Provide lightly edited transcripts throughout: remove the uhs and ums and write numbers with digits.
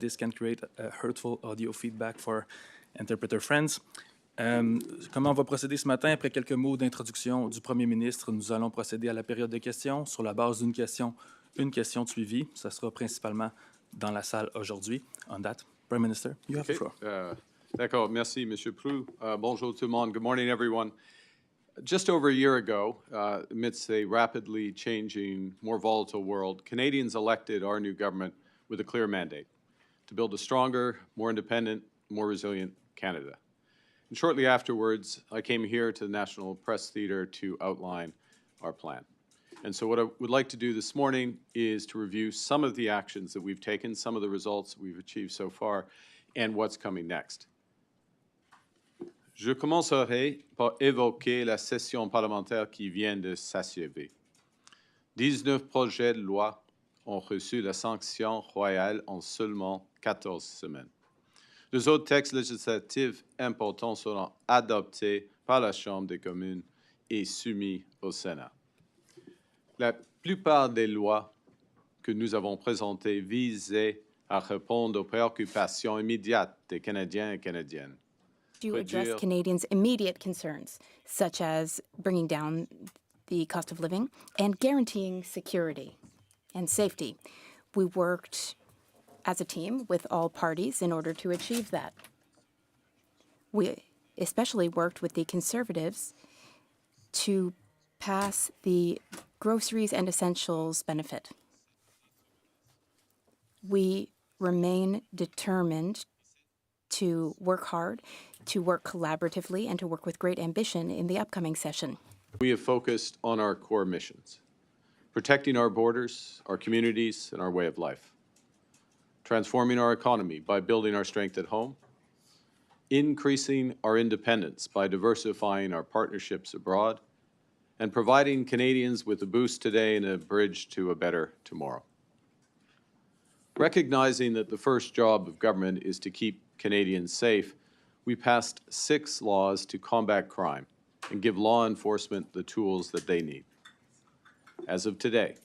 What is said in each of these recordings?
This can create hurtful audio feedback for interpreter friends. Comment on va procéder ce matin? Après quelques mots d'introduction du Premier ministre, nous allons procéder à la période de questions sur la base d'une question, une question de suivi. Ça sera principalement dans la salle aujourd'hui. On that, Prime Minister, you have the floor. D'accord, merci, Monsieur Prou. Bonjour tout le monde. Good morning, everyone. Just over a year ago, amidst a rapidly changing, more volatile world, Canadians elected our new government with a clear mandate to build a stronger, more independent, more resilient Canada. And shortly afterwards, I came here to the National Press Theatre to outline our plan. And so what I would like to do this morning is to review some of the actions that we've taken, some of the results we've achieved so far, and what's coming next. Je commencerai par évoquer la session parlementaire qui vient de s'achever. 19 projets de loi ont reçu la sanction royale en seulement 14 semaines. Les autres textes législatifs importants seront adoptés par la Chambre des communes et soumis au Sénat. La plupart des lois que nous avons présentées visaient à répondre aux préoccupations immédiates des Canadiens et Canadiennes. To address Canadians' immediate concerns, such as bringing down the cost of living and guaranteeing security and safety. We worked as a team with all parties in order to achieve that. We especially worked with the Conservatives to pass the groceries and essentials benefit. We remain determined to work hard, to work collaboratively, and to work with great ambition in the upcoming session. We have focused on our core missions: protecting our borders, our communities, and our way of life; transforming our economy by building our strength at home; increasing our independence by diversifying our partnerships abroad; and providing Canadians with a boost today and a bridge to a better tomorrow. Recognizing that the first job of government is to keep Canadians safe, we passed 6 laws to combat crime and give law enforcement the tools that they need. As of today,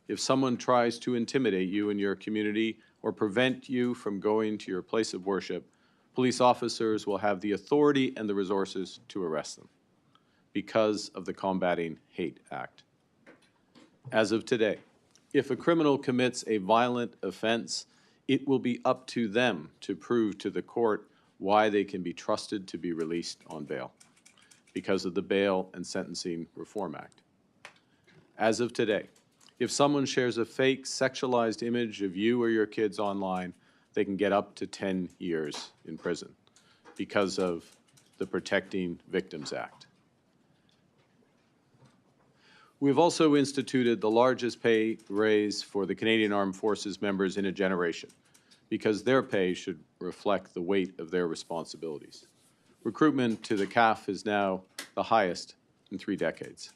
if someone tries to intimidate you in your community or prevent you from going to your place of worship, police officers will have the authority and the resources to arrest them because of the Combating Hate Act. As of today, if a criminal commits a violent offense, it will be up to them to prove to the court why they can be trusted to be released on bail because of the Bail and Sentencing Reform Act. As of today, if someone shares a fake sexualized image of you or your kids online, they can get up to 10 years in prison because of the Protecting Victims Act. We've also instituted the largest pay raise for the Canadian Armed Forces members in a generation because their pay should reflect the weight of their responsibilities. Recruitment to the CAF is now the highest in 3 decades.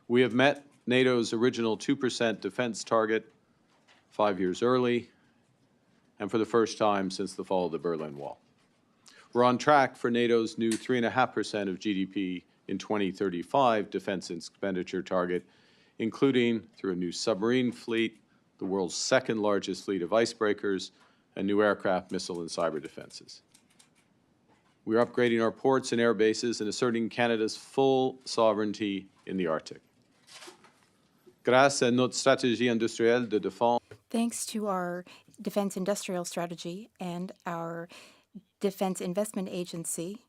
We have met NATO's original 2% defense target 5 years early and for the first time since the fall of the Berlin Wall. We're on track for NATO's new 3.5% of GDP in 2035 defense expenditure target, including through a new submarine fleet, the world's second largest fleet of icebreakers, and new aircraft, missile, and cyber defenses. We're upgrading our ports and air bases and asserting Canada's full sovereignty in the Arctic. Grâce à notre stratégie industrielle de défense, Thanks to our defense industrial strategy and our Defense Investment Agency,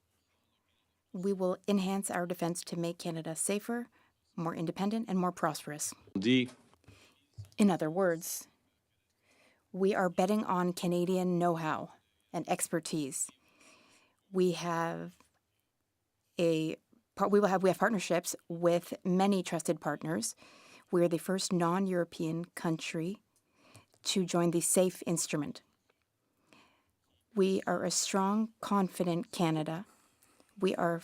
we will enhance our defense to make Canada safer, more independent, and more prosperous. In other words, we are betting on Canadian know-how and expertise. We have partnerships with many trusted partners. We are the first non-European country to join the SAFE instrument. We are a strong, confident Canada. We are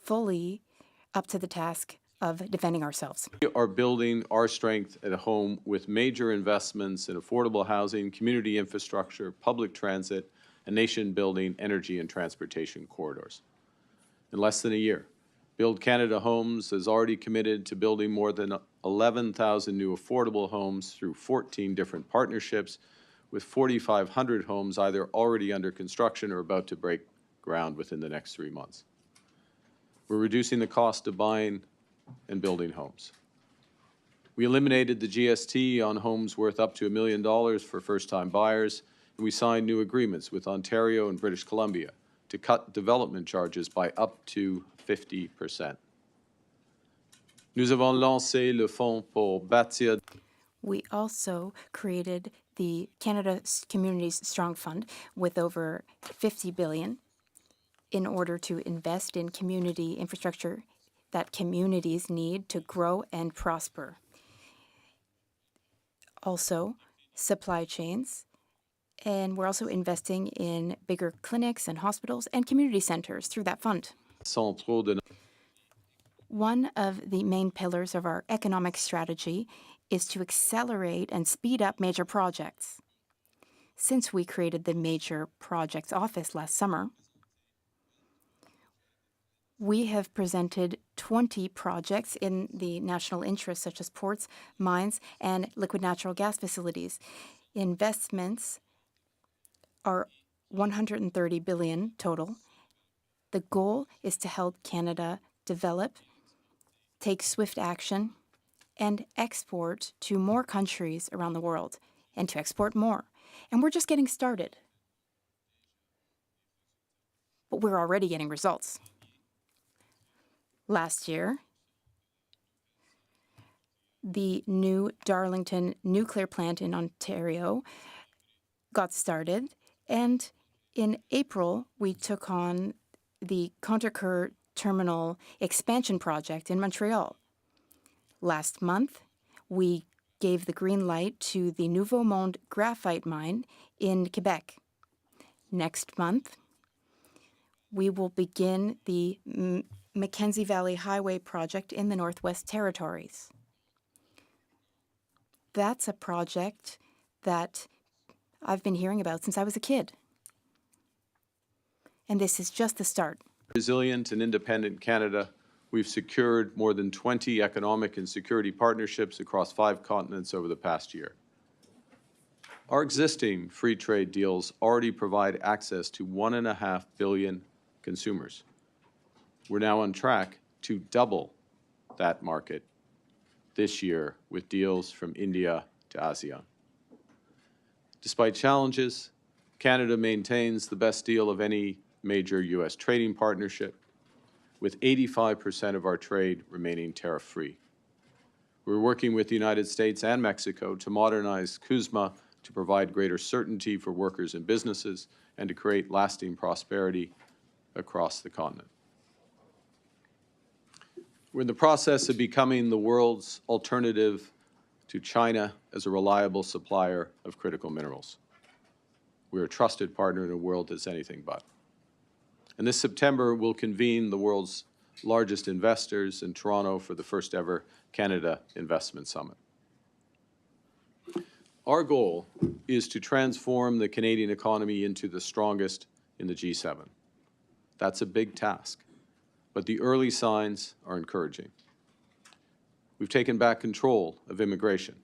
fully up to the task of defending ourselves. We are building our strength at home with major investments in affordable housing, community infrastructure, public transit, and nation-building energy and transportation corridors. In less than a year, Build Canada Homes has already committed to building more than 11,000 new affordable homes through 14 different partnerships with 4,500 homes either already under construction or about to break ground within the next 3 months. We're reducing the cost of buying and building homes. We eliminated the GST on homes worth up to $1 million for first-time buyers, and we signed new agreements with Ontario and British Columbia to cut development charges by up to 50%. Nous avons lancé le Fonds pour bâtir. We also created the Canada Communities Strong Fund with over $50 billion in order to invest in community infrastructure that communities need to grow and prosper. Also, supply chains, and we're also investing in bigger clinics and hospitals and community centers through that fund. One of the main pillars of our economic strategy is to accelerate and speed up major projects. Since we created the Major Projects Office last summer, we have presented 20 projects in the national interest, such as ports, mines, and liquid natural gas facilities. Investments are $130 billion total. The goal is to help Canada develop, take swift action, and export to more countries around the world, and to export more. And we're just getting started. But we're already getting results. Last year, the new Darlington nuclear plant in Ontario got started, and in April, we took on the Contrecoeur Terminal expansion project in Montreal. Last month, we gave the green light to the Nouveau Monde graphite mine in Quebec. Next month, we will begin the Mackenzie Valley Highway project in the Northwest Territories. That's a project that I've been hearing about since I was a kid. And this is just the start. Resilient and independent Canada, we've secured more than 20 economic and security partnerships across 5 continents over the past year. Our existing free trade deals already provide access to 1.5 billion consumers. We're now on track to double that market this year with deals from India to ASEAN. Despite challenges, Canada maintains the best deal of any major U.S. trading partnership, with 85% of our trade remaining tariff-free. We're working with the United States and Mexico to modernize CUSMA to provide greater certainty for workers and businesses and to create lasting prosperity across the continent. We're in the process of becoming the world's alternative to China as a reliable supplier of critical minerals. We're a trusted partner in a world that's anything but. And this September, we'll convene the world's largest investors in Toronto for the first ever Canada Investment Summit. Our goal is to transform the Canadian economy into the strongest in the G7. That's a big task, but the early signs are encouraging. We've taken back control of immigration.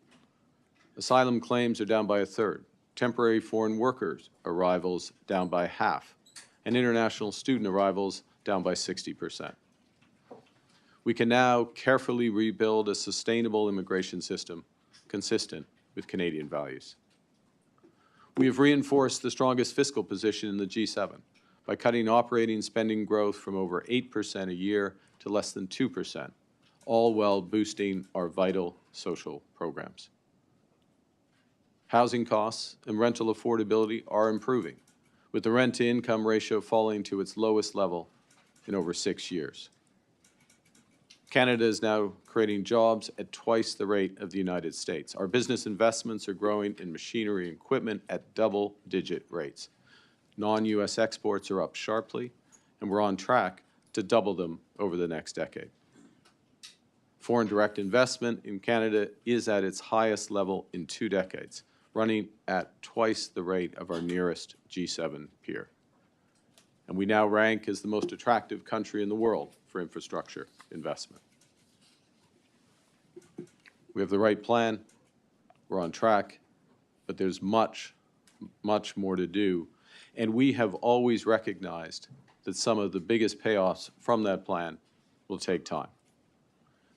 Asylum claims are down by 1/3. Temporary foreign workers arrivals down by half, and international student arrivals down by 60%. We can now carefully rebuild a sustainable immigration system consistent with Canadian values. We have reinforced the strongest fiscal position in the G7 by cutting operating spending growth from over 8% a year to less than 2%, all while boosting our vital social programs. Housing costs and rental affordability are improving, with the rent-to-income ratio falling to its lowest level in over 6 years. Canada is now creating jobs at twice the rate of the United States. Our business investments are growing in machinery and equipment at double-digit rates. Non-U.S. exports are up sharply, and we're on track to double them over the next decade. Foreign direct investment in Canada is at its highest level in 2 decades, running at twice the rate of our nearest G7 peer. And we now rank as the most attractive country in the world for infrastructure investment. We have the right plan, we're on track, but there's much much more to do, and we have always recognized that some of the biggest payoffs from that plan will take time.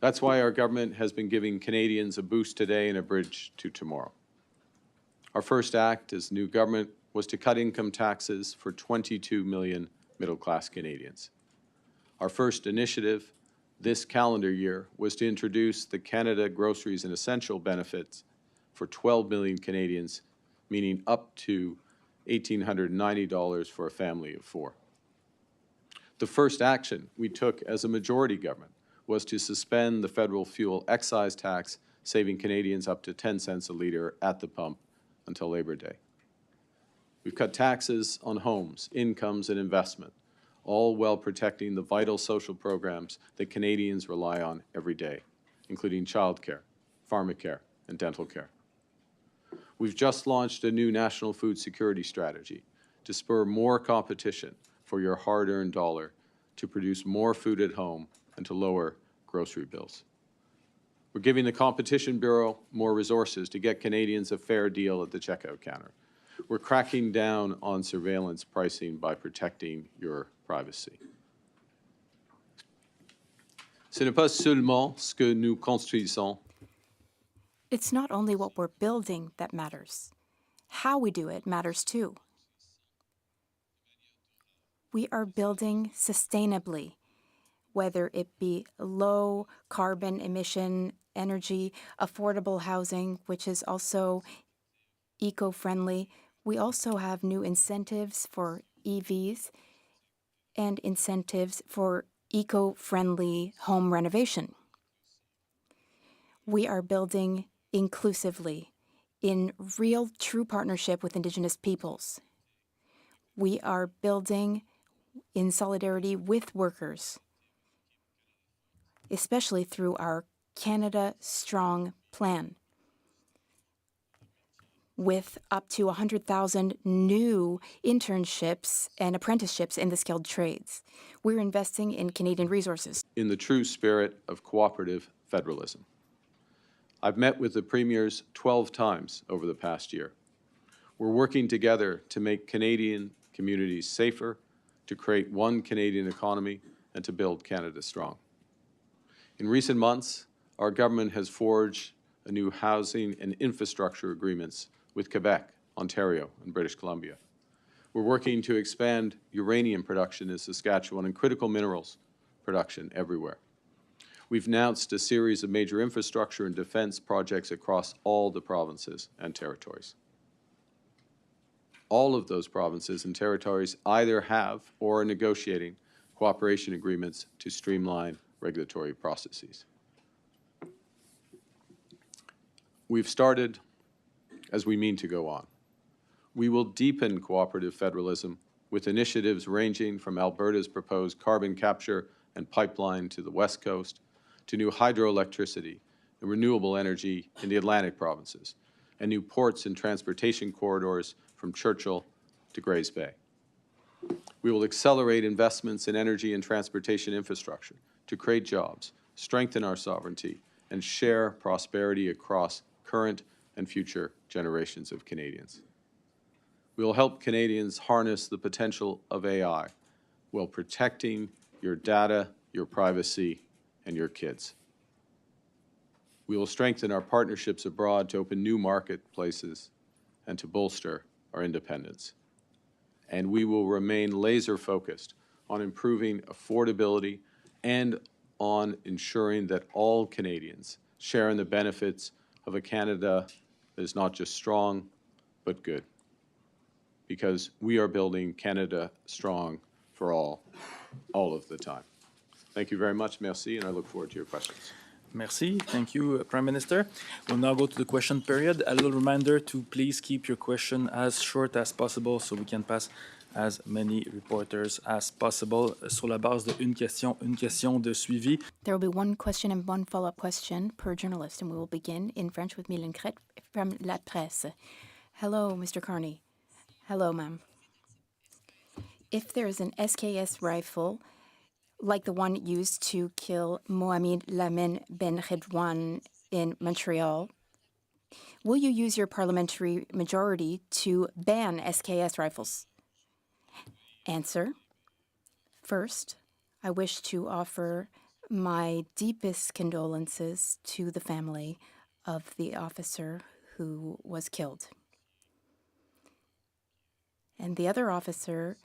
That's why our government has been giving Canadians a boost today and a bridge to tomorrow. Our first act as new government was to cut income taxes for 22 million middle-class Canadians. Our first initiative this calendar year was to introduce the Canada Groceries and Essential Benefits for 12 million Canadians, meaning up to $1,890 for a family of four. The first action we took as a majority government was to suspend the federal fuel excise tax, saving Canadians up to 10 cents a litre at the pump until Labor Day. We've cut taxes on homes, incomes, and investment, all while protecting the vital social programs that Canadians rely on every day, including childcare, pharmacare, and dental care. We've just launched a new national food security strategy to spur more competition for your hard-earned dollar, to produce more food at home, and to lower grocery bills. We're giving the Competition Bureau more resources to get Canadians a fair deal at the checkout counter. We're cracking down on surveillance pricing by protecting your privacy. Ce n'est pas seulement ce que nous construisons. It's not only what we're building that matters. How we do it matters too. We are building sustainably, whether it be low carbon emission energy, affordable housing, which is also eco-friendly. We also have new incentives for EVs and incentives for eco-friendly home renovation. We are building inclusively in real, true partnership with Indigenous peoples. We are building in solidarity with workers, especially through our Canada Strong plan, with up to 100,000 new internships and apprenticeships in the skilled trades. We're investing in Canadian resources. In the true spirit of cooperative federalism. I've met with the premiers 12 times over the past year. We're working together to make Canadian communities safer, to create one Canadian economy, and to build Canada strong. In recent months, our government has forged a new housing and infrastructure agreements with Quebec, Ontario, and British Columbia. We're working to expand uranium production in Saskatchewan and critical minerals production everywhere. We've announced a series of major infrastructure and defense projects across all the provinces and territories. All of those provinces and territories either have or are negotiating cooperation agreements to streamline regulatory processes. We've started as we mean to go on. We will deepen cooperative federalism with initiatives ranging from Alberta's proposed carbon capture and pipeline to the West Coast, to new hydroelectricity and renewable energy in the Atlantic provinces, and new ports and transportation corridors from Churchill to Grays Bay. We will accelerate investments in energy and transportation infrastructure to create jobs, strengthen our sovereignty, and share prosperity across current and future generations of Canadians. We will help Canadians harness the potential of AI while protecting your data, your privacy, and your kids. We will strengthen our partnerships abroad to open new marketplaces and to bolster our independence. And we will remain laser-focused on improving affordability and on ensuring that all Canadians share in the benefits of a Canada that is not just strong, but good. Because we are building Canada strong for all of the time. Thank you very much, merci, and I look forward to your questions. Merci. Thank you, Prime Minister. We'll now go to the question period. A little reminder to please keep your question as short as possible so we can pass as many reporters as possible sur la base de une question de suivi. There will be one question and one follow-up question per journalist, and we will begin in French with Mylène Crête from La Presse. Hello, Mr. Carney. Hello, ma'am. If there is an SKS rifle like the one used to kill Mohamed Lamine Ben Redouane in Montreal, Will you use your parliamentary majority to ban SKS rifles? Answer. First, I wish to offer my deepest condolences to the family of the officer who was killed. And the other officer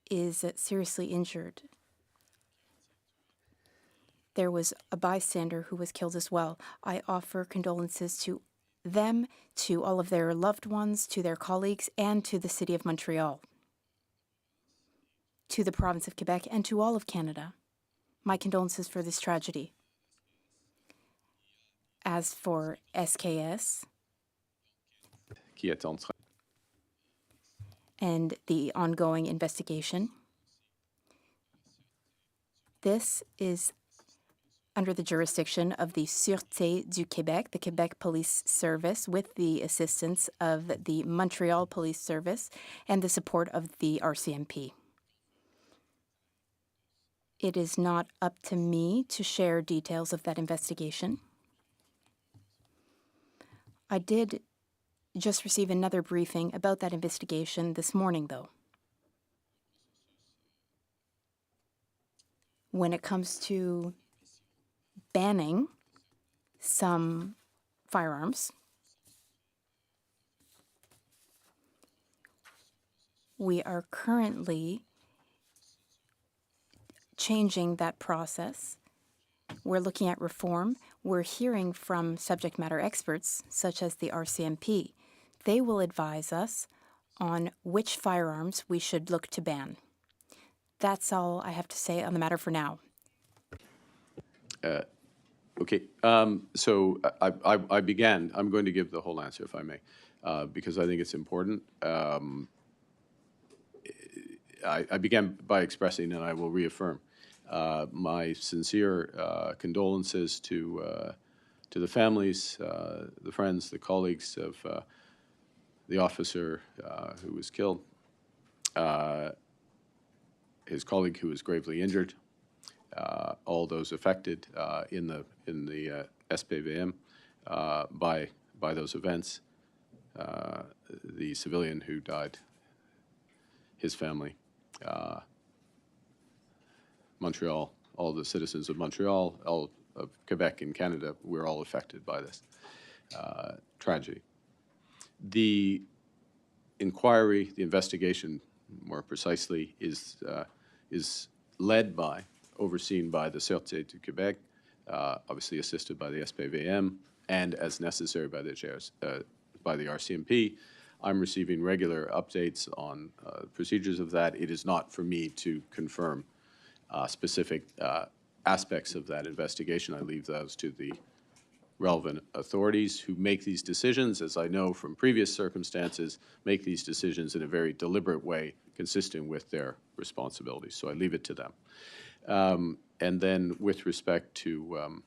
is seriously injured. There was a bystander who was killed as well. I offer condolences to them, to all of their loved ones, to their colleagues, and to the City of Montreal, to the province of Quebec, and to all of Canada. My condolences for this tragedy. As for SKS Qui est en train and the ongoing investigation, this is under the jurisdiction of the Sûreté du Québec, the Quebec Police Service, with the assistance of the Montreal Police Service and the support of the RCMP. It is not up to me to share details of that investigation. I did just receive another briefing about that investigation this morning, though. When it comes to banning some firearms, we are currently changing that process. We're looking at reform. We're hearing from subject matter experts, such as the RCMP. They will advise us on which firearms we should look to ban. That's all I have to say on the matter for now. Okay, so I began, I'm going to give the whole answer if I may, because I think it's important. I began by expressing, and I will reaffirm, my sincere condolences to the families, the friends, the colleagues of the officer who was killed, his colleague who was gravely injured, all those affected in the SPVM by those events, the civilian who died, his family, Montreal, all the citizens of Montreal, all of Quebec and Canada, we're all affected by this tragedy. The inquiry, the investigation, more precisely, is led by, overseen by the Sûreté du Québec, obviously assisted by the SPVM, and as necessary by the RCMP. I'm receiving regular updates on procedures of that. It is not for me to confirm specific aspects of that investigation. I leave those to the relevant authorities who make these decisions, as I know from previous circumstances, make these decisions in a very deliberate way, consistent with their responsibilities. So I leave it to them. And then with respect to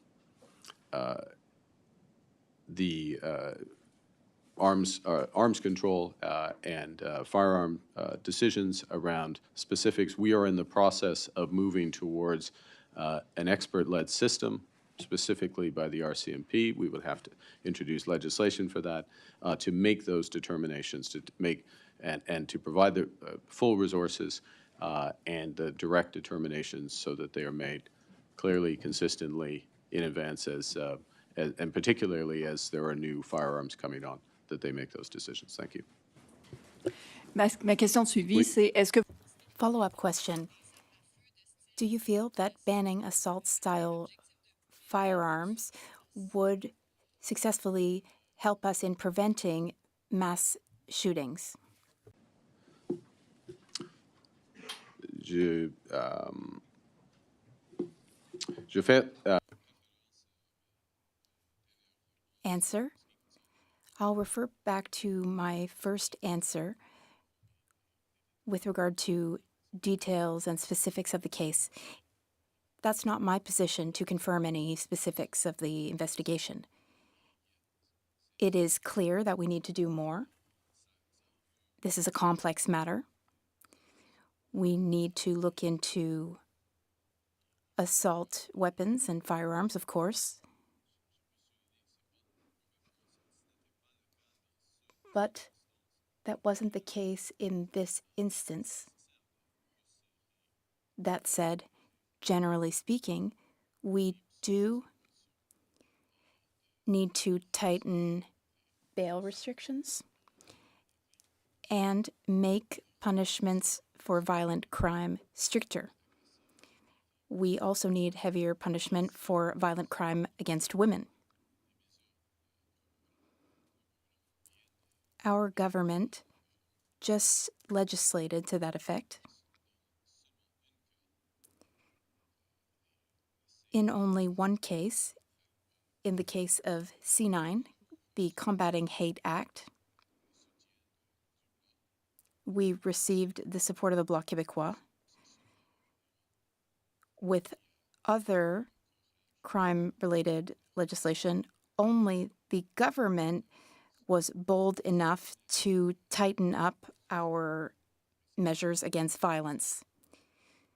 the arms control and firearm decisions around specifics, we are in the process of moving towards an expert-led system, specifically by the RCMP. We would have to introduce legislation for that to make those determinations, to make and to provide the full resources and the direct determinations so that they are made clearly, consistently in advance and particularly as there are new firearms coming on, that they make those decisions. Thank you. Ma question de suivi, c'est est-ce que... Follow-up question. Do you feel that banning assault-style firearms would successfully help us in preventing mass shootings? Je fais... Answer. I'll refer back to my first answer with regard to details and specifics of the case. That's not my position to confirm any specifics of the investigation. It is clear that we need to do more. This is a complex matter. We need to look into assault weapons and firearms, of course. But that wasn't the case in this instance. That said, generally speaking, we do need to tighten bail restrictions and make punishments for violent crime stricter. We also need heavier punishment for violent crime against women. Our government just legislated to that effect. In only one case, in the case of C9, the Combating Hate Act, we received the support of the Bloc Québécois. With other crime-related legislation, only the government was bold enough to tighten up our measures against violence.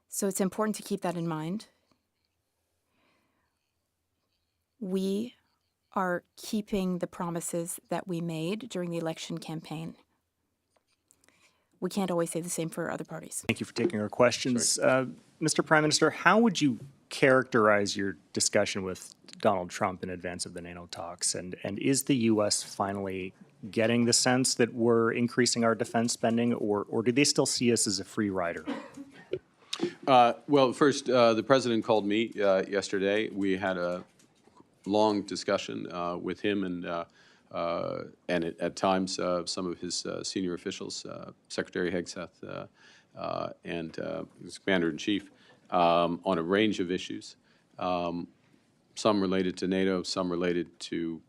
So it's important to keep that in mind. We are keeping the promises that we made during the election campaign. We can't always say the same for other parties. Thank you for taking our questions. Mr. Prime Minister, how would you characterize your discussion with Donald Trump in advance of the NATO talks? And is the U.S. finally getting the sense that we're increasing our defense spending, or do they still see us as a free rider? Well, first, the President called me yesterday. We had a long discussion with him and at times some of his senior officials, Secretary Hegseth and his Commander-in-Chief, on a range of issues, some related to NATO, some related to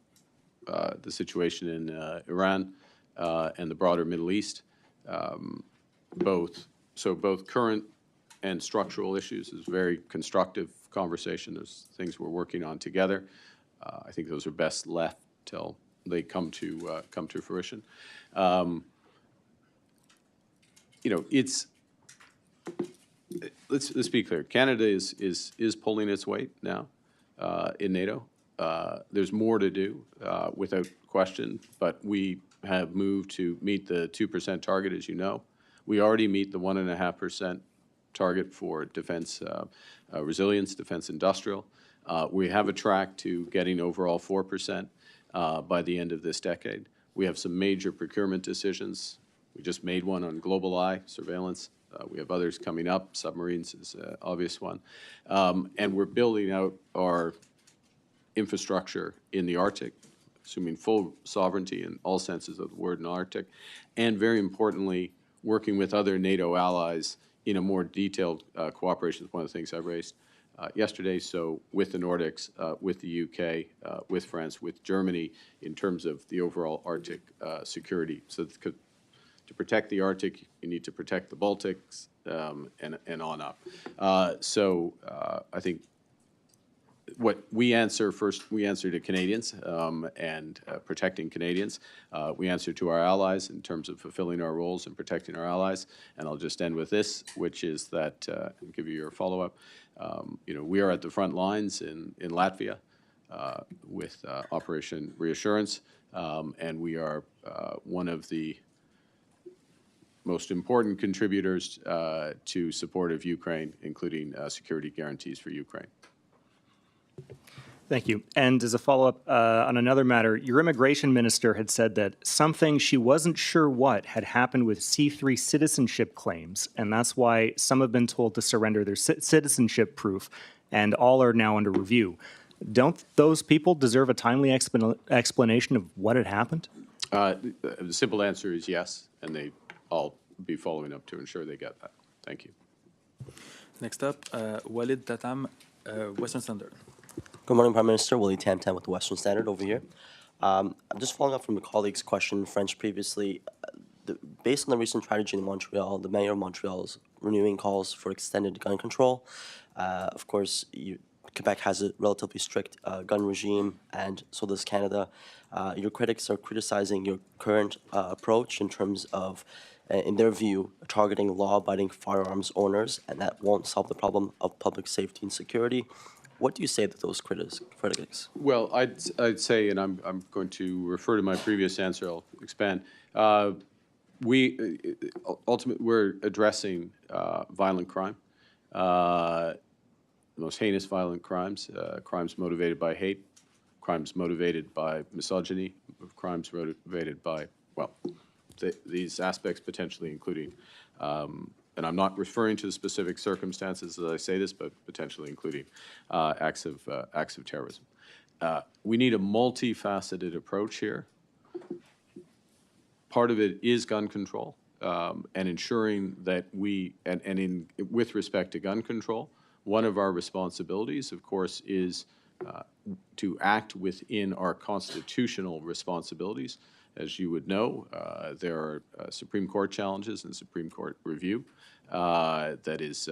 the situation in Iran and the broader Middle East, both current and structural issues. It's a very constructive conversation. There's things we're working on together. I think those are best left till they come to fruition. You know, let's be clear. Canada is pulling its weight now in NATO. There's more to do, without question, but we have moved to meet the 2% target, as you know. We already meet the 1.5% target for defense resilience, defense industrial. We have a track to getting overall 4% by the end of this decade. We have some major procurement decisions. We just made one on Global Eye surveillance. We have others coming up. Submarines is an obvious one. And we're building out our infrastructure in the Arctic, assuming full sovereignty in all senses of the word in the Arctic, and very importantly, working with other NATO allies in a more detailed cooperation is one of the things I raised yesterday. So with the Nordics, with the UK, with France, with Germany, in terms of the overall Arctic security. So to protect the Arctic, you need to protect the Baltics and on up. I think what we answer first, we answer to Canadians and protecting Canadians. We answer to our allies in terms of fulfilling our roles and protecting our allies. And I'll just end with this, which is that, and give you your follow-up, you know, we are at the front lines in Latvia with Operation Reassurance, and we are one of the most important contributors to support of Ukraine, including security guarantees for Ukraine. Thank you. And as a follow-up on another matter, your immigration minister had said that something she wasn't sure what had happened with C3 citizenship claims, and that's why some have been told to surrender their citizenship proof, and all are now under review. Don't those people deserve a timely explanation of what had happened? The simple answer is yes, and I'll be following up to ensure they get that. Thank you. Next up, Walid Tatam, Western Standard. Good morning, Prime Minister. Willie Tam with the Western Standard over here. I'm just following up from a colleague's question, French previously. Based on the recent tragedy in Montreal, the mayor of Montreal is renewing calls for extended gun control. Of course, Quebec has a relatively strict gun regime, and so does Canada. Your critics are criticizing your current approach in terms of, in their view, targeting law-abiding firearms owners, and that won't solve the problem of public safety and security. What do you say to those critics? Well, I'd say, and I'm going to refer to my previous answer, I'll expand. Ultimately, we're addressing violent crime, the most heinous violent crimes, crimes motivated by hate, crimes motivated by misogyny, crimes motivated by, well, these aspects potentially including, and I'm not referring to the specific circumstances as I say this, but potentially including acts of terrorism. We need a multifaceted approach here. Part of it is gun control and ensuring that with respect to gun control, one of our responsibilities, of course, is to act within our constitutional responsibilities. As you would know, there are Supreme Court challenges and Supreme Court review that is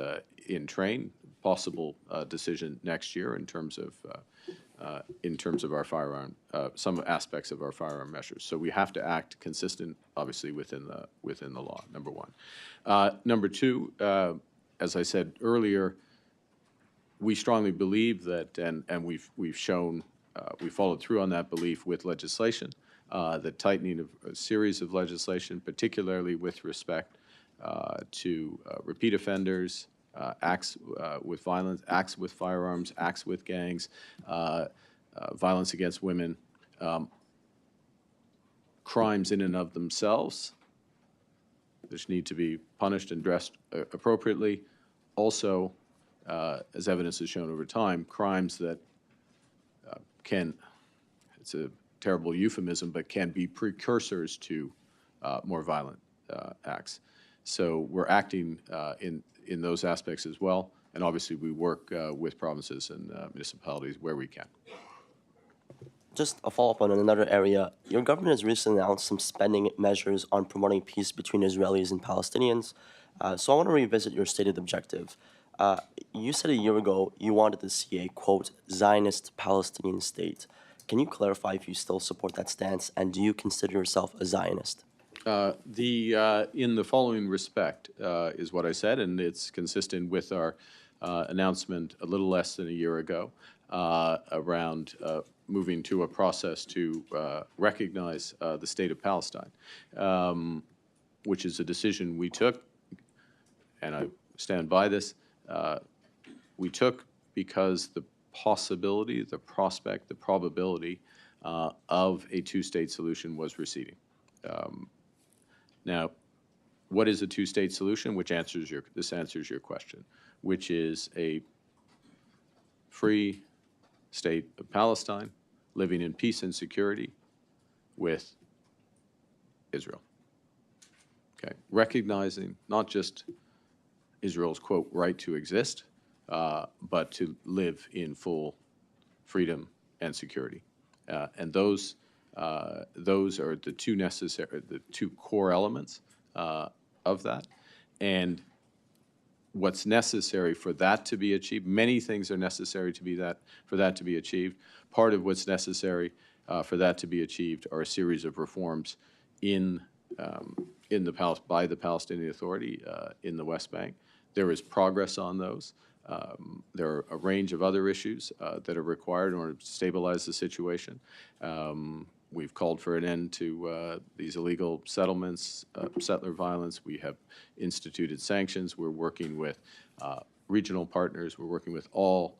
in train, possible decision next year in terms of our firearm, some aspects of our firearm measures. So we have to act consistent, obviously, within the law, number one. Number two, as I said earlier, we strongly believe that, and we've shown, we followed through on that belief with legislation, the tightening of a series of legislation, particularly with respect to repeat offenders, acts with violence, acts with firearms, acts with gangs, violence against women, crimes in and of themselves, which need to be punished and addressed appropriately. Also, as evidence has shown over time, crimes that it's a terrible euphemism, but can be precursors to more violent acts. So we're acting in those aspects as well, and obviously we work with provinces and municipalities where we can. Just a follow-up on another area. Your government has recently announced some spending measures on promoting peace between Israelis and Palestinians. So I want to revisit your stated objective. You said a year ago you wanted to see a, quote, Zionist Palestinian state. Can you clarify if you still support that stance, and do you consider yourself a Zionist? In the following respect is what I said, and it's consistent with our announcement a little less than a year ago around moving to a process to recognize the state of Palestine, which is a decision we took, and I stand by this, we took because the possibility, the prospect, the probability of a two-state solution was receding. Now, what is a two-state solution? This answers your question, which is a free state of Palestine living in peace and security with Israel. Okay, recognizing not just Israel's, quote, right to exist, but to live in full freedom and security. And those are the two core elements of that. And what's necessary for that to be achieved, many things are necessary for that to be achieved. Part of what's necessary for that to be achieved are a series of reforms by the Palestinian Authority in the West Bank. There is progress on those. There are a range of other issues that are required in order to stabilize the situation. We've called for an end to these illegal settlements, settler violence. We have instituted sanctions. We're working with regional partners. We're working with all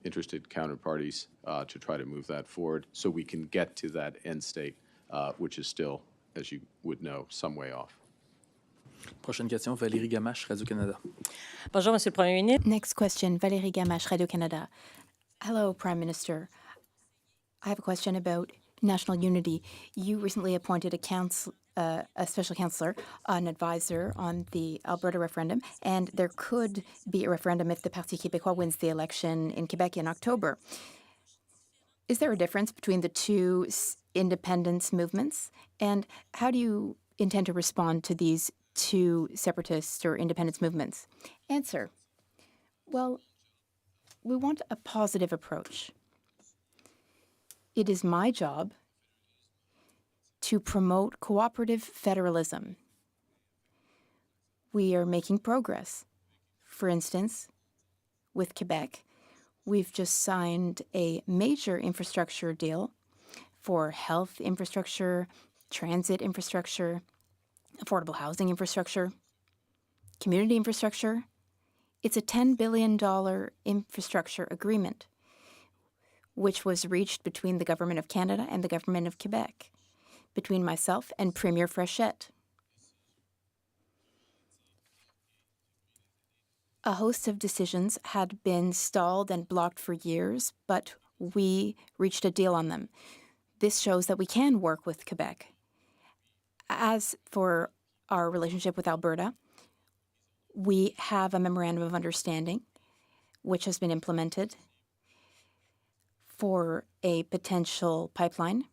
interested counterparties to try to move that forward so we can get to that end state, which is still, as you would know, some way off. Prochaine question, Valérie Gamache, Radio-Canada. Bonjour, Monsieur le Premier ministre. Next question, Valérie Gamache, Radio-Canada. Hello, Prime Minister. I have a question about national unity. You recently appointed a special counselor, an advisor on the Alberta referendum, and there could be a referendum if the Parti québécois wins the election in Quebec in October. Is there a difference between the two independence movements? And how do you intend to respond to these two separatist or independence movements? Answer. Well, we want a positive approach. It is my job to promote cooperative federalism. We are making progress. For instance, with Quebec, We've just signed a major infrastructure deal for health infrastructure, transit infrastructure, affordable housing infrastructure, community infrastructure. It's a $10 billion infrastructure agreement, which was reached between the Government of Canada and the Government of Quebec, between myself and Premier Frechette. A host of decisions had been stalled and blocked for years, but we reached a deal on them. This shows that we can work with Quebec. As for our relationship with Alberta, we have a memorandum of understanding which has been implemented for a potential pipeline,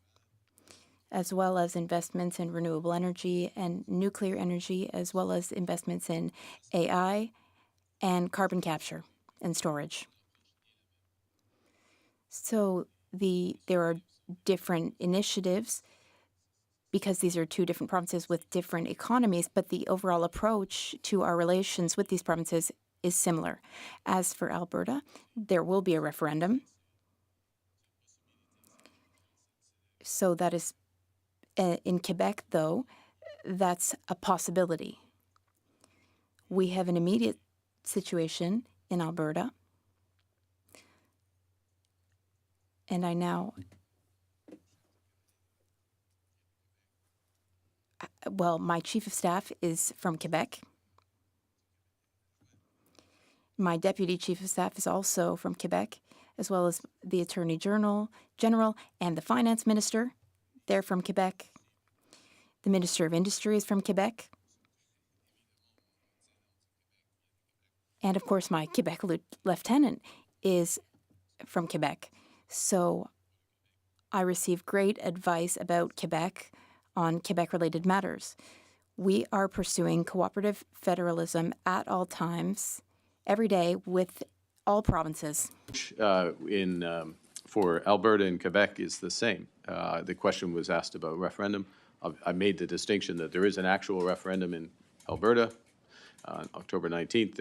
as well as investments in renewable energy and nuclear energy, as well as investments in AI and carbon capture and storage. So there are different initiatives because these are two different provinces with different economies, but the overall approach to our relations with these provinces is similar. As for Alberta, there will be a referendum. So that is, in Quebec, though, that's a possibility. We have an immediate situation in Alberta, and my chief of staff is from Quebec. My deputy chief of staff is also from Quebec, as well as the Attorney General and the Finance Minister. They're from Quebec. The Minister of Industry is from Quebec. And of course, my Quebec lieutenant is from Quebec. So I receive great advice about Quebec on Quebec-related matters. We are pursuing cooperative federalism at all times, every day, with all provinces. For Alberta and Quebec is the same. The question was asked about referendum. I made the distinction that there is an actual referendum in Alberta on October 19th.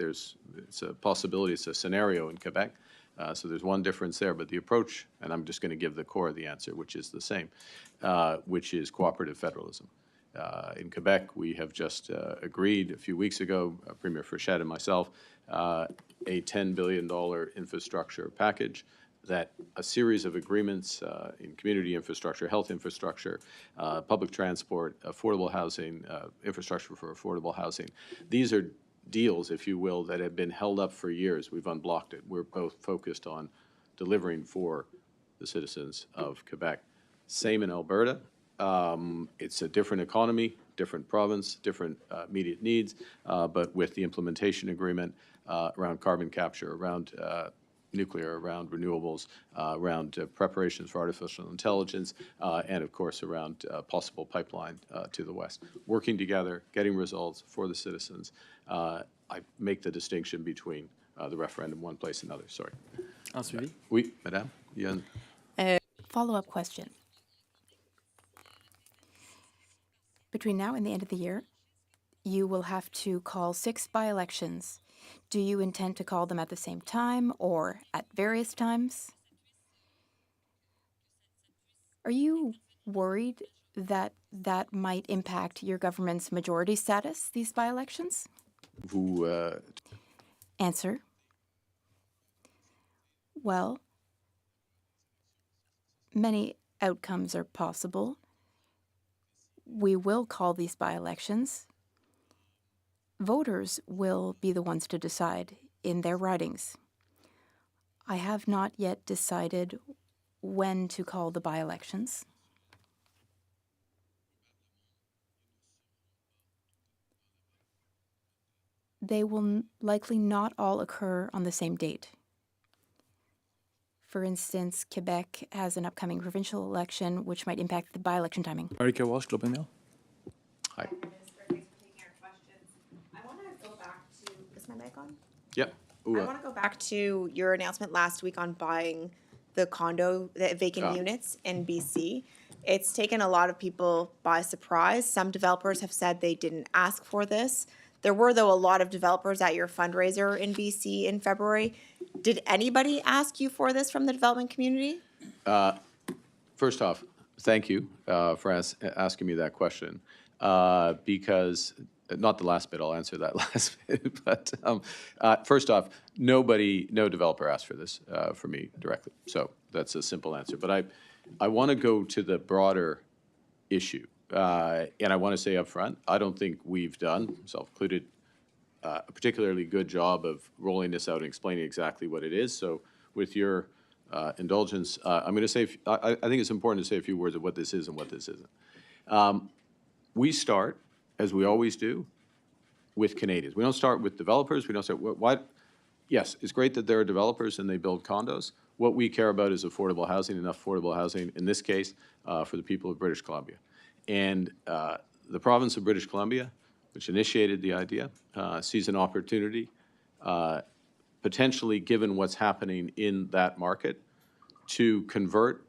It's a possibility, it's a scenario in Quebec. So there's one difference there, but the approach, and I'm just going to give the core of the answer, which is the same, which is cooperative federalism. In Quebec, we have just agreed a few weeks ago, Premier Frechette and myself, a $10 billion infrastructure package that a series of agreements in community infrastructure, health infrastructure, public transport, affordable housing, infrastructure for affordable housing. These are deals, if you will, that have been held up for years. We've unblocked it. We're both focused on delivering for the citizens of Quebec. Same in Alberta. It's a different economy, different province, different immediate needs, but with the implementation agreement around carbon capture, around nuclear, around renewables, around preparations for artificial intelligence, and of course around possible pipeline to the west. Working together, getting results for the citizens. I make the distinction between the referendum one place and another. Sorry. Ensuite. Oui, madame. Follow-up question. Between now and the end of the year, you will have to call 6 by-elections. Do you intend to call them at the same time or at various times? Are you worried that that might impact your government's majority status, these by-elections? Answer. Well, many outcomes are possible. We will call these by-elections. Voters will be the ones to decide in their ridings. I have not yet decided when to call the by-elections. They will likely not all occur on the same date. For instance, Quebec has an upcoming provincial election, which might impact the by-election timing. Marika Walsh, Globe and Mail. Hi. Is my mic on? Yep. I want to go back to your announcement last week on buying the vacant units in BC. It's taken a lot of people by surprise. Some developers have said they didn't ask for this. There were, though, a lot of developers at your fundraiser in BC in February. Did anybody ask you for this from the development community? First off, thank you for asking me that question, because, not the last bit, I'll answer that last bit, but first off, no developer asked for this for me directly, so that's a simple answer. But I want to go to the broader issue, and I want to say up front, I don't think we've done, myself included, a particularly good job of rolling this out and explaining exactly what it is. So with your indulgence, I'm going to say, I think it's important to say a few words of what this is and what this isn't. We start, as we always do, with Canadians. We don't start with developers. We don't start, what? Yes, it's great that there are developers and they build condos. What we care about is affordable housing, enough affordable housing, in this case, for the people of British Columbia. And the province of British Columbia, which initiated the idea, sees an opportunity, potentially given what's happening in that market, to convert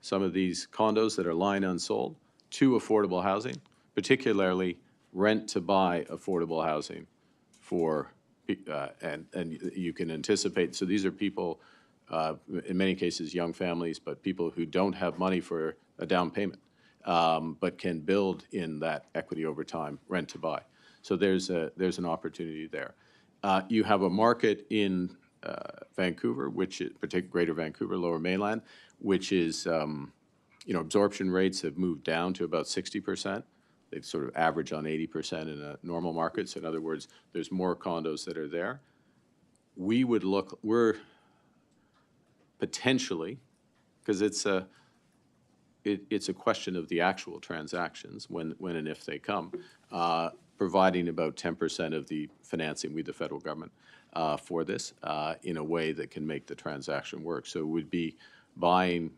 some of these condos that are lying unsold to affordable housing, particularly rent-to-buy affordable housing for, and you can anticipate, so these are people, in many cases, young families, but people who don't have money for a down payment, but can build in that equity over time, rent-to-buy. So there's an opportunity there. You have a market in Vancouver, which is particularly Greater Vancouver, Lower Mainland, which is, absorption rates have moved down to about 60%. They've sort of averaged on 80% in a normal market. So in other words, there's more condos that are there. We're potentially, because it's a question of the actual transactions when and if they come, providing about 10% of the financing with the federal government for this in a way that can make the transaction work. So it would be buying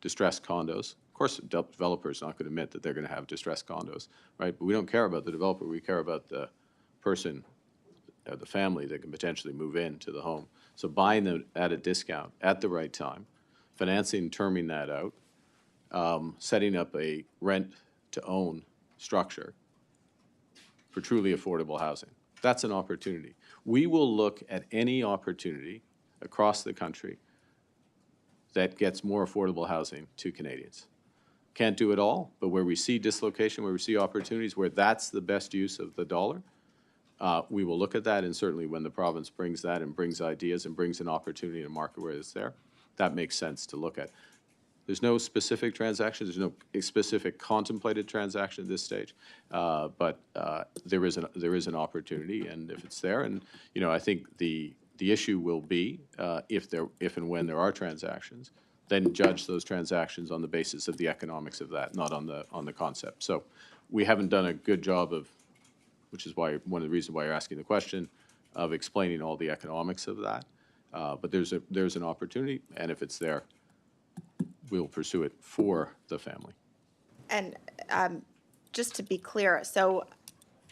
distressed condos. Of course, the developer is not going to admit that they're going to have distressed condos, right? But we don't care about the developer. We care about the person, the family that can potentially move into the home. So buying them at a discount at the right time, financing, terming that out, setting up a rent-to-own structure for truly affordable housing. That's an opportunity. We will look at any opportunity across the country that gets more affordable housing to Canadians. Can't do it all, but where we see dislocation, where we see opportunities, where that's the best use of the dollar, we will look at that, and certainly when the province brings that and brings ideas and brings an opportunity in a market where it's there, that makes sense to look at. There's no specific transaction, there's no specific contemplated transaction at this stage, but there is an opportunity, and if it's there, and I think the issue will be if and when there are transactions, then judge those transactions on the basis of the economics of that, not on the concept. So we haven't done a good job of, which is why one of the reasons why you're asking the question, of explaining all the economics of that. But there's an opportunity, and if it's there, we'll pursue it for the family. And just to be clear, so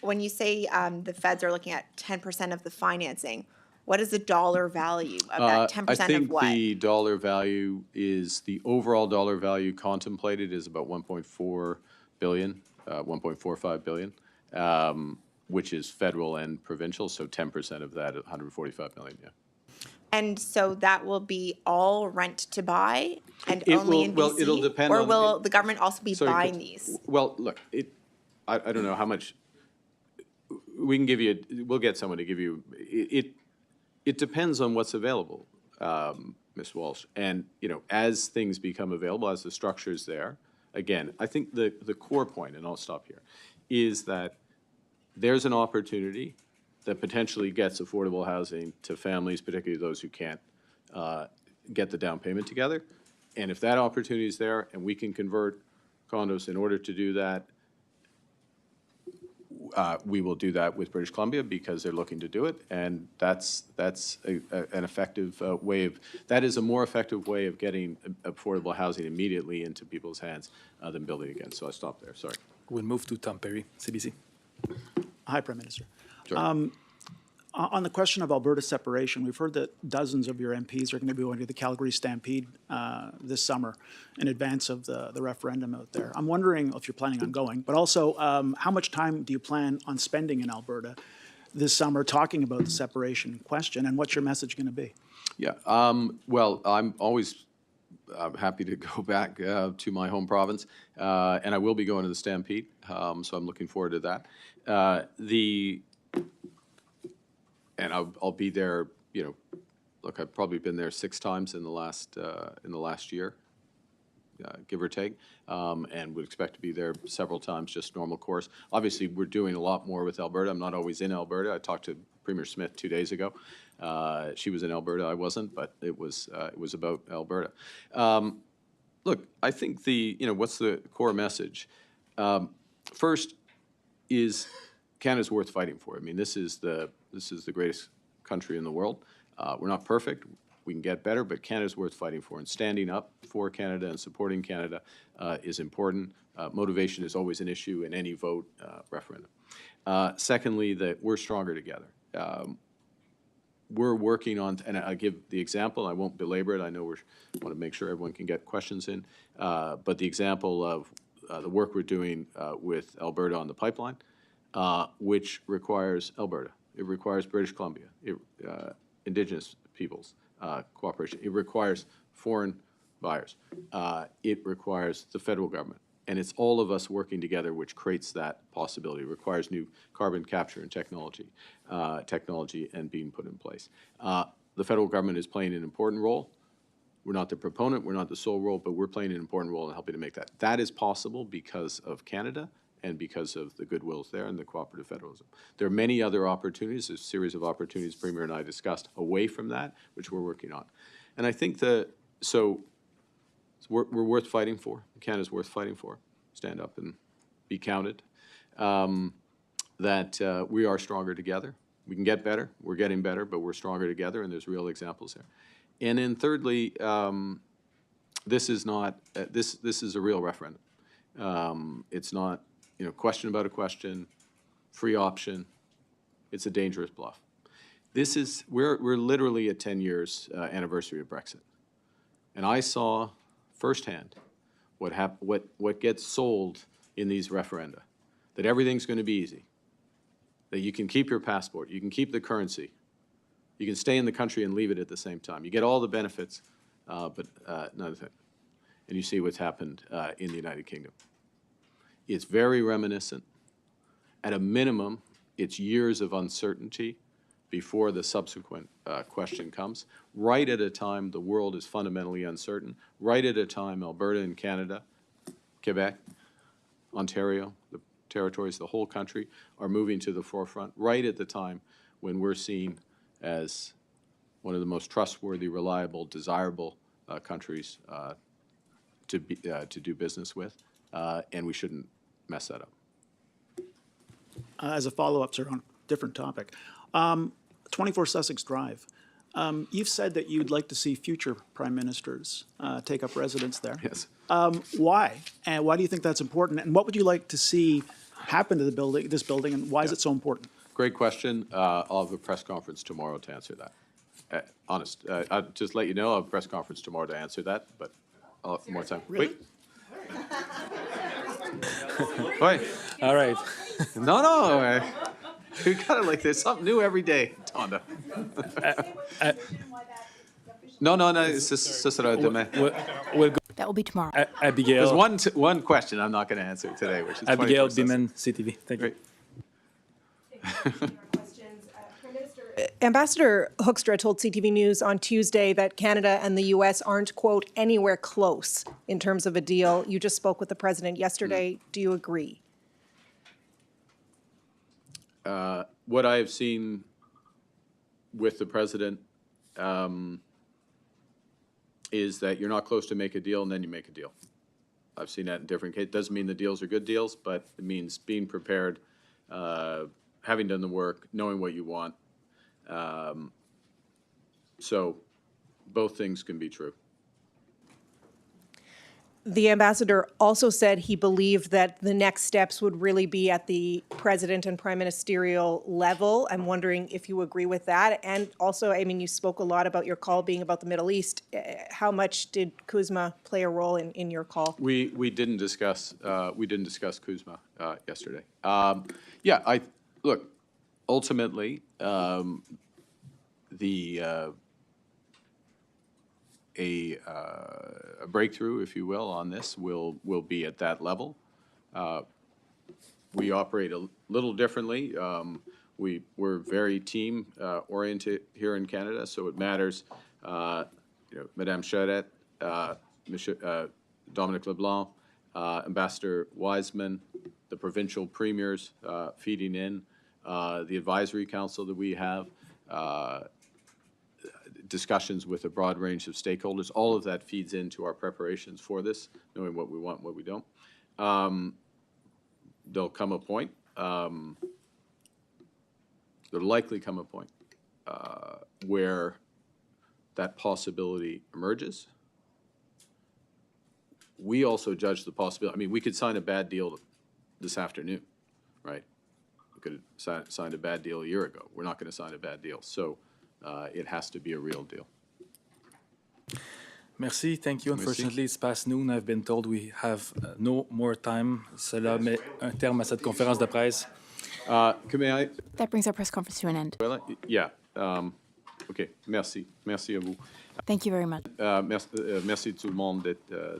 when you say the feds are looking at 10% of the financing, what is the dollar value of that 10% I think of what? the dollar value is, the overall dollar value contemplated is about 1.4 billion, 1.45 billion, which is federal and provincial, so 10% of that, 145 million, yeah. And so that will be all rent to buy and It only will- in BC? well, it'll depend or on- will the government also be Sorry, buying these? Well, look, I don't know how much, we can give you, we'll get someone to give you, it depends on what's available, Ms. Walsh. And, as things become available, as the structure's there, again, I think the core point, and I'll stop here, is that there's an opportunity that potentially gets affordable housing to families, particularly those who can't get the down payment together. And if that opportunity is there and we can convert condos in order to do that, we will do that with British Columbia because they're looking to do it, and that's an effective way of, that is a more effective way of getting affordable housing immediately into people's hands than building again. So I stop there, sorry. We'll move to Tom Perry, CBC. Hi, Prime Minister. Sure. On the question of Alberta separation, we've heard that dozens of your MPs are going to be going to the Calgary Stampede this summer in advance of the referendum out there. I'm wondering if you're planning on going, but also how much time do you plan on spending in Alberta this summer talking about the separation question, and what's your message going to be? Yeah, well, I'm always happy to go back to my home province, and I will be going to the Stampede, so I'm looking forward to that. And I'll be there, you know, look, I've probably been there 6 times in the last year, give or take, and would expect to be there several times, just normal course. Obviously, we're doing a lot more with Alberta. I'm not always in Alberta. I talked to Premier Smith 2 days ago. She was in Alberta. I wasn't, but it was about Alberta. Look, I think what's the core message? First is Canada's worth fighting for. I mean, this is the greatest country in the world. We're not perfect. We can get better, but Canada's worth fighting for. And standing up for Canada and supporting Canada is important. Motivation is always an issue in any vote referendum. Secondly, that we're stronger together. We're working on, and I give the example, I won't belabor it. I know we want to make sure everyone can get questions in. But the example of the work we're doing with Alberta on the pipeline, which requires Alberta. It requires British Columbia, Indigenous peoples cooperation. It requires foreign buyers. It requires the federal government. And it's all of us working together which creates that possibility. It requires new carbon capture and technology and being put in place. The federal government is playing an important role. We're not the proponent, we're not the sole role, but we're playing an important role in helping to make that. That is possible because of Canada and because of the goodwills there and the cooperative federalism. There are many other opportunities, a series of opportunities Premier and I discussed away from that, which we're working on. And I think we're worth fighting for. Canada's worth fighting for. Stand up and be counted. That we are stronger together. We can get better. We're getting better, but we're stronger together, and there's real examples there. And then thirdly, this is not this is a real referendum. It's not question about a question, free option. It's a dangerous bluff. We're literally at 10 years anniversary of Brexit, and I saw firsthand what gets sold in these referenda, that everything's going to be easy, that you can keep your passport, you can keep the currency, you can stay in the country and leave it at the same time. You get all the benefits, but none of it. And you see what's happened in the United Kingdom. It's very reminiscent. At a minimum, it's years of uncertainty before the subsequent question comes, right at a time the world is fundamentally uncertain, right at a time Alberta and Canada, Quebec, Ontario, the territories, the whole country are moving to the forefront, right at the time when we're seen as one of the most trustworthy, reliable, desirable countries to do business with, and we shouldn't mess that up. As a follow-up, sir, on a different topic, 24 Sussex Drive. You've said that you'd like to see future prime ministers take up residence there. Yes. Why? And why do you think that's important? And what would you like to see happen to this building, and why is it so important? Great question. I'll have a press conference tomorrow to answer that. Honest. I'll just let you know I'll have a press conference tomorrow to answer that, but I'll have more time. Really? Wait. Wait. All right. No. We got it like there's something new every day, Tonda. No. It's just demain. We'll go. That will be tomorrow. Abigail. There's one question I'm not going to answer today, which is Abigail 24/7. Biman, CTV. Thank you. Great. Ambassador Hoekstra told CTV News on Tuesday that Canada and the U.S. aren't, quote, anywhere close in terms of a deal. You just spoke with the president yesterday. Do you agree? What I have seen with the president is that you're not close to make a deal and then you make a deal. I've seen that in different cases. It doesn't mean the deals are good deals, but it means being prepared, having done the work, knowing what you want. So both things can be true. The ambassador also said he believed that the next steps would really be at the president and prime ministerial level. I'm wondering if you agree with that. And also, I mean, you spoke a lot about your call being about the Middle East. How much did Kuzma play a role in your call? We didn't discuss Kuzma yesterday. Look, ultimately, a breakthrough, if you will, on this will be at that level. We operate a little differently. We're very team oriented here in Canada, so it matters. Madame Charette, Monsieur Dominic LeBlanc, Ambassador Wiseman, the provincial premiers feeding in, the advisory council that we have. Discussions with a broad range of stakeholders. All of that feeds into our preparations for this, knowing what we want and what we don't. There'll come a point, there'll likely come a point where that possibility emerges. We also judge the possibility. I mean, we could sign a bad deal this afternoon, right? We could have signed a bad deal a year ago. We're not going to sign a bad deal. So it has to be a real deal. Merci, thank you. Unfortunately, it's past noon. I've been told we have no more time. Cela met un terme à cette conférence de presse. That brings our press conference to an end. Yeah. OK. Merci. Merci à vous. Thank you very much. Merci tout le monde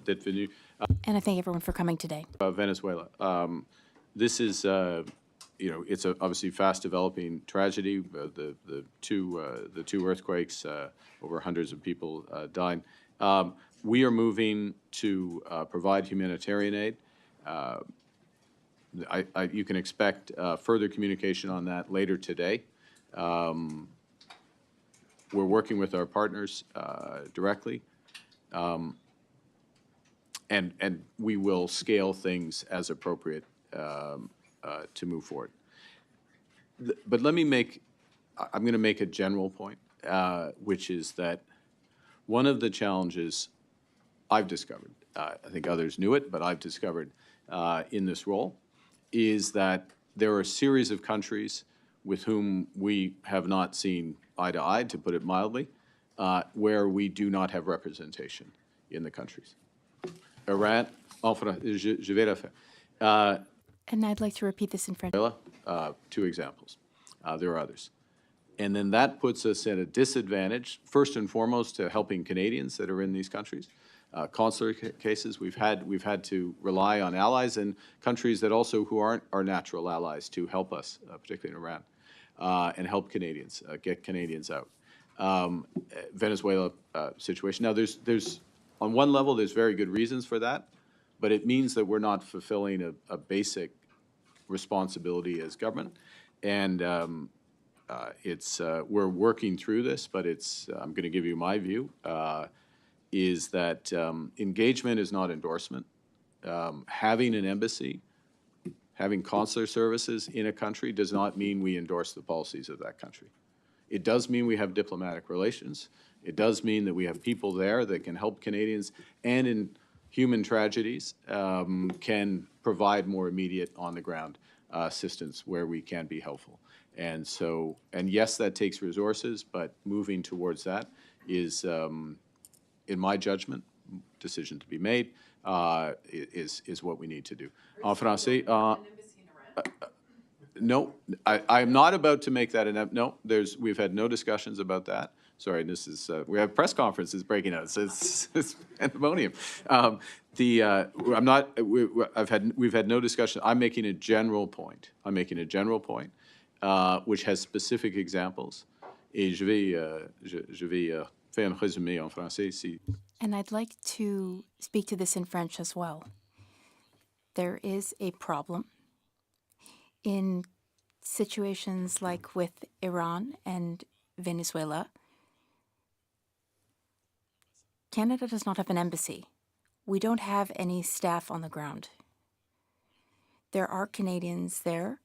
d'être venu. And I thank everyone for coming today. Venezuela. This is, it's a obviously fast-developing tragedy. The two earthquakes, over hundreds of people died. We are moving to provide humanitarian aid. You can expect further communication on that later today. We're working with our partners directly, and we will scale things as appropriate to move forward. But I'm going to make a general point, which is that one of the challenges I've discovered, I think others knew it, but I've discovered in this role, is that there are a series of countries with whom we have not seen eye to eye, to put it mildly, where we do not have representation in the countries. Iran, je vais la faire. And I'd like to repeat this in French. Two examples. There are others. And then that puts us at a disadvantage, first and foremost, to helping Canadians that are in these countries. Consular cases, we've had to rely on allies and countries that also who aren't our natural allies to help us, particularly in Iran, and help Canadians, get Canadians out. Venezuela situation. Now, there's on one level, there's very good reasons for that, but it means that we're not fulfilling a basic responsibility as government, and we're working through this. But I'm going to give you my view. Is that engagement is not endorsement. Having an embassy, having consular services in a country does not mean we endorse the policies of that country. It does mean we have diplomatic relations. It does mean that we have people there that can help Canadians, and in human tragedies can provide more immediate on-the-ground assistance where we can be helpful. And so, and yes, that takes resources, but moving towards that is, in my judgment, decision to be made, is what we need to do. En français, no, I'm not about to make that no. We've had no discussions about that. Sorry, this is we have press conferences breaking out. So it's pandemonium. I'm not. We've had no discussion. I'm making a general point. Which has specific examples. Et je vais faire un résumé en français si. And I'd like to speak to this in French as well. There is a problem in situations like with Iran and Venezuela. Canada does not have an embassy. We don't have any staff on the ground. There are Canadians there.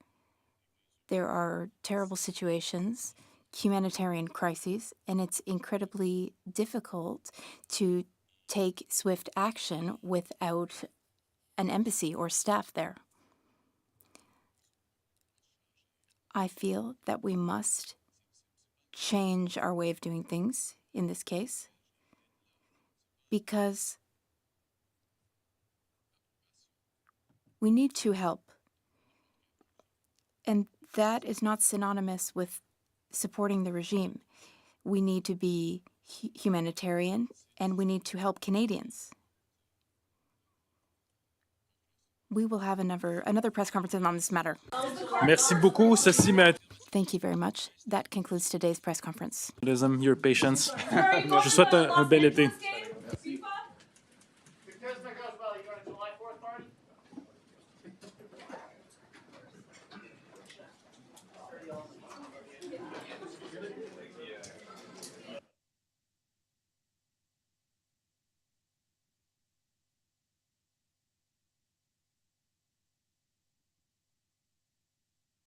There are terrible situations, humanitarian crises, and it's incredibly difficult to take swift action without an embassy or staff there. I feel that we must change our way of doing things in this case because we need to help. And that is not synonymous with supporting the regime. We need to be humanitarian and we need to help Canadians. We will have another press conference on this matter. Merci beaucoup. Ceci met Thank you very much. That concludes today's press conference. your patience. Je vous souhaite un bel été.